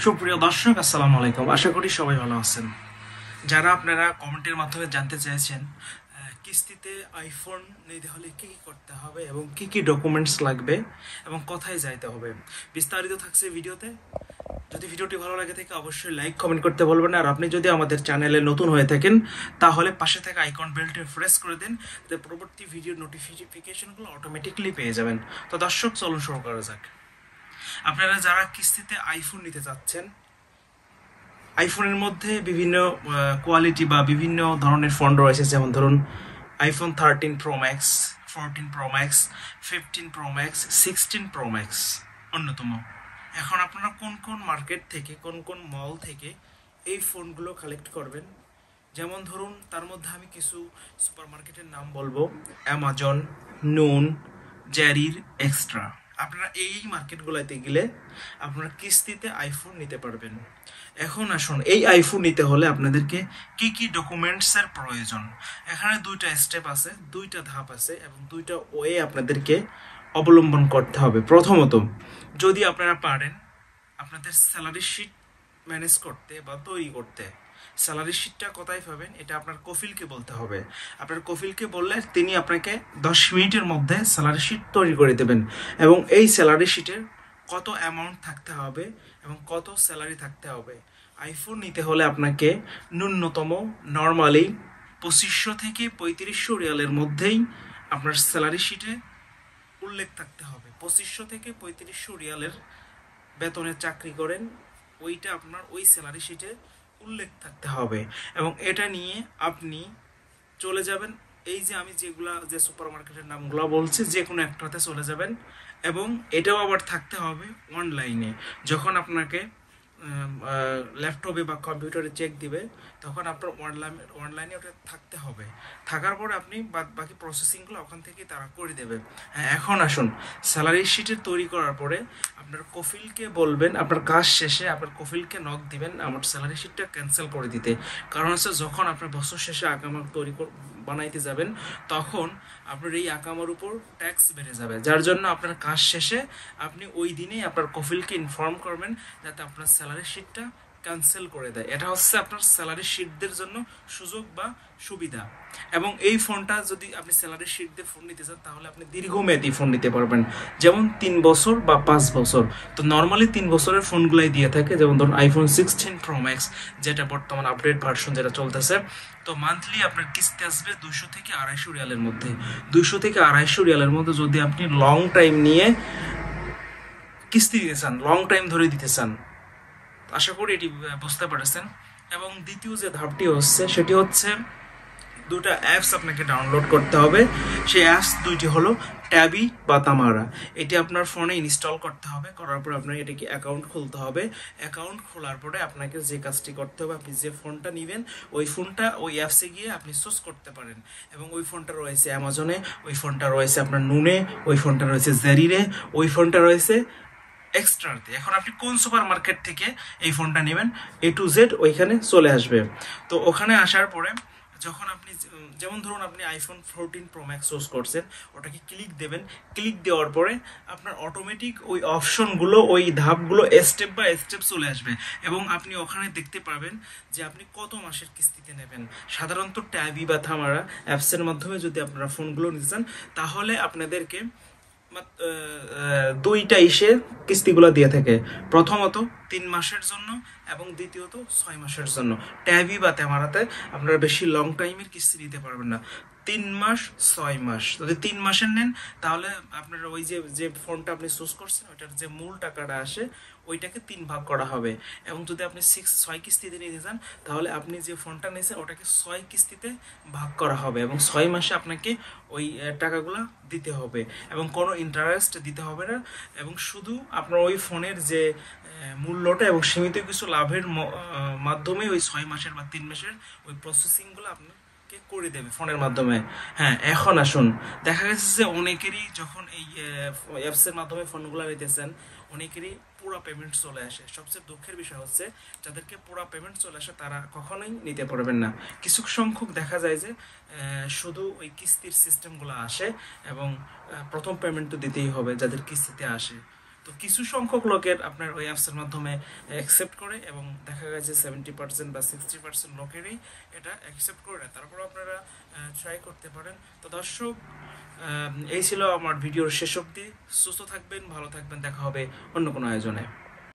সুপ্রিয় দর্শক, আসসালামু আলাইকুম। আশা করি সবাই ভালো আছেন। যারা আপনারা কমেন্টের মাধ্যমে জানতে চেয়েছেন কিস্তিতে আইফোন নিতে হলে কি কি করতে হবে এবং কি কি ডকুমেন্টস লাগবে এবং কোথায় যাইতে হবে, বিস্তারিত থাকছে ভিডিওতে। যদি ভিডিওটি ভালো লাগে থাকে অবশ্যই লাইক কমেন্ট করতে বলবেন। আর আপনি যদি আমাদের চ্যানেলে নতুন হয়ে থাকেন তাহলে পাশে থাকা আইকন বেলটি প্রেস করে দিন, যাতে পরবর্তী ভিডিওর নোটিফিকেশনগুলো অটোমেটিকলি পেয়ে যাবেন। তো দর্শক, চলুন শুরু করা যাক। আপনারা যারা কিস্তিতে আইফোন নিতে চাচ্ছেন, আইফোনের মধ্যে বিভিন্ন কোয়ালিটি বা বিভিন্ন ধরনের ফোন রয়েছে, যেমন ধরুন iPhone 13 pro max, 14 pro max, 15 pro max, 16 pro max অন্যতম। এখন আপনারা কোন কোন মার্কেট থেকে, কোন কোন মল থেকে এই ফোনগুলো কালেক্ট করবেন, যেমন ধরুন তার মধ্যে আমি কিছু সুপার মার্কেটের নাম বলবো: অ্যামাজন, নুন, জ্যারির, এক্সট্রা। আপনারা এই মার্কেটগুলোতে গেলে আপনারা কিস্তিতে আইফোন নিতে পারবেন। এখন আসুন, এই আইফোন নিতে হলে আপনাদেরকে কি কি ডকুমেন্টসের প্রয়োজন। এখানে দুইটা স্টেপ আছে, দুইটা ধাপ আছে এবং দুইটা ওয়ে আপনাদেরকে অবলম্বন করতে হবে। প্রথমত, যদি আপনারা পারেন আপনাদের স্যালারি শিট ম্যানেজ করতে বা তৈরি করতে, স্যালারি শিটটা কোথায় পাবেন এটা আপনার কফিলকে বলতে হবে। আপনার কফিলকে বললে তিনি আপনাকে 10 মিনিটের মধ্যে স্যালারি শিট তৈরি করে দেবেন। এবং এই স্যালারি শিটের কত অ্যামাউন্ট থাকতে হবে এবং কত স্যালারি থাকতে হবে। আইফোন নিতে হলে আপনাকে ন্যূনতম নর্মালি 2500 থেকে 3500 রিয়ালের মধ্যেই আপনার স্যালারি শিটে উল্লেখ থাকতে হবে। 2500 থেকে 3500 রিয়ালের বেতনের চাকরি করেন, ওইটা আপনার ওই স্যালারি শিটে উল্লেখ থাকতে হবে। এবং এটা নিয়ে আপনি চলে যাবেন, এই যে আমি যে সুপার মার্কেটের নামগুলো বলছি, যে কোনো একটাতে চলে যাবেন। এবং এটাও আবার থাকতে হবে অনলাইনে। যখন আপনাকে ল্যাপটপে বা কম্পিউটারে চেক দিবে, তখন আপনার অনলাইনে ওটা থাকতে হবে। থাকার পরে আপনি বাকি প্রসেসিংগুলো ওখান থেকেই তারা করে দেবে। হ্যাঁ, এখন আসুন, স্যালারি শিটে তৈরি করার পরে আপনার কফিলকে বলবেন, আপনার কাজ শেষে আপনার কফিলকে নক দিবেন আমার স্যালারি শিটটা ক্যান্সেল করে দিতে। কারণ হচ্ছে, যখন আপনার বছর শেষে আকামা বানাইতে যাবেন, তখন আপনার এই আকামার উপর ট্যাক্স বেড়ে যাবে। যার জন্য আপনার কাজ শেষে আপনি ওই দিনেই আপনার কফিলকে ইনফর্ম করবেন, যাতে আপনার স্যালারি শিটটা ক্যান্সেল করে দেয়। এটা হচ্ছে আপনার স্যালারি শিটদের জন্য সুযোগ বা সুবিধা। এবং এই ফোনটা যদি আপনি স্যালারি শিট দিয়ে ফোন নিতে চান, তাহলে আপনি দীর্ঘমেয়াদী ফোন নিতে পারবেন, যেমন 3 বছর বা 5 বছর। তো নর্মালি 3 বছরের ফোনগুলাই দিয়ে থাকে, যেমন ধরুন আইফোন 16 প্রো ম্যাক্স, যেটা বর্তমান আপডেট ভার্সন যেটা চলতেছে। তো মান্থলি আপনার কিস্তি আসবে 200 থেকে 250 রিয়ালের মধ্যে। 200 থেকে 250 রিয়ালের মধ্যে যদি আপনি লং টাইম নিয়ে কিস্তি দিতে চান, লং টাইম ধরে দিতে চান, আশা করি এটি বুঝতে পারছেন। এবং দ্বিতীয় যে ধাপটি হচ্ছে, সেটি হচ্ছে দুটা অ্যাপস আপনাকে ডাউনলোড করতে হবে। সেই অ্যাপস দুইটি হলো ট্যাবি বা তামারা। এটি আপনার ফোনে ইনস্টল করতে হবে। করার পর আপনার এটাকে অ্যাকাউন্ট খুলতে হবে। অ্যাকাউন্ট খোলার পরে আপনাকে যে কাজটি করতে হবে, আপনি যে ফোনটা নেবেন ওই ফোনটা ওই অ্যাপসে গিয়ে আপনি চুজ করতে পারেন। এবং ওই ফোনটা রয়েছে অ্যামাজনে, ওই ফোনটা রয়েছে আপনার নুনে, ওই ফোনটা রয়েছে জ্যারিরে, ওই ফোনটা রয়েছে এক্সট্রাতে। এখন আপনি কোন সুপার মার্কেট থেকে এই ফোনটা নেবেন, A to Z ওইখানে চলে আসবে। তো ওখানে আসার পরে যখন আপনি, যেমন ধরুন আপনি আইফোন 14 প্রো ম্যাক্স চুজ করছেন, ওটাকে ক্লিক দেবেন। ক্লিক দেওয়ার পরে আপনার অটোমেটিক ওই অপশনগুলো, ওই ধাপগুলো স্টেপ বাই স্টেপ চলে আসবে। এবং আপনি ওখানে দেখতে পাবেন যে আপনি কত মাসের কিস্তিতে নেবেন। সাধারণত ট্যাবি বা থামারা অ্যাপসের মাধ্যমে যদি আপনারা ফোনগুলো নিতে চান, তাহলে আপনাদেরকে দুইটা কিস্তিগুলো দিয়ে থাকে। প্রথমত 3 মাসের জন্য এবং দ্বিতীয়ত 6 মাসের জন্য। ট্যাবি বা তেমারাতে আপনারা বেশি লং টাইমের কিস্তি দিতে পারবেন না। 3 মাস, 6 মাস। যদি 3 মাসের নেন, তাহলে আপনার ওই যে ফোনটা আপনি চুজ করছেন, ওইটার যে মূল টাকাটা আসে ওইটাকে 3 ভাগ করা হবে। এবং যদি আপনি 6 কিস্তিতে নিতে চান, তাহলে আপনি যে ফোনটা নিয়েছেন ওটাকে 6 কিস্তিতে ভাগ করা হবে এবং 6 মাসে আপনাকে ওই টাকাগুলো দিতে হবে এবং কোনো ইন্টারেস্ট দিতে হবে না। এবং শুধু আপনার ওই ফোনের যে মূল্যটা এবং সীমিত কিছু লাভের মাধ্যমে ওই 6 মাসের বা 3 মাসের ওই প্রসেসিংগুলো আপনাকে করে দেবে ফোনের মাধ্যমে। হ্যাঁ, এখন আসুন, দেখা গেছে যে অনেকেরই যখন এই অ্যাপসের মাধ্যমে ফোনগুলো নিতেছেন, অনেকেরই পুরো পেমেন্ট চলে আসে। সবচেয়ে দুঃখের বিষয় হচ্ছে, যাদেরকে পুরো পেমেন্ট চলে আসে তারা কখনোই নিতে পারবেন না। কিছু সংখ্যক দেখা যায় যে শুধু ওই কিস্তির সিস্টেমগুলো আসে এবং প্রথম পেমেন্ট তো দিতেই হবে যাদের কিস্তিতে আসে। তো তো কিছু সংখ্যক লোকের আপনার ওই অ্যাপসের মাধ্যমে অ্যাকসেপ্ট করে, এবং দেখা গেছে 70% বা 60% লোকেরই এটা অ্যাকসেপ্ট করে না। তারপর আপনারা ট্রাই করতে পারেন। তো দর্শক, এই ছিল আমার ভিডিওর শেষ অবধি। সুস্থ থাকবেন, ভালো থাকবেন, দেখা হবে অন্য কোনো আয়োজনে।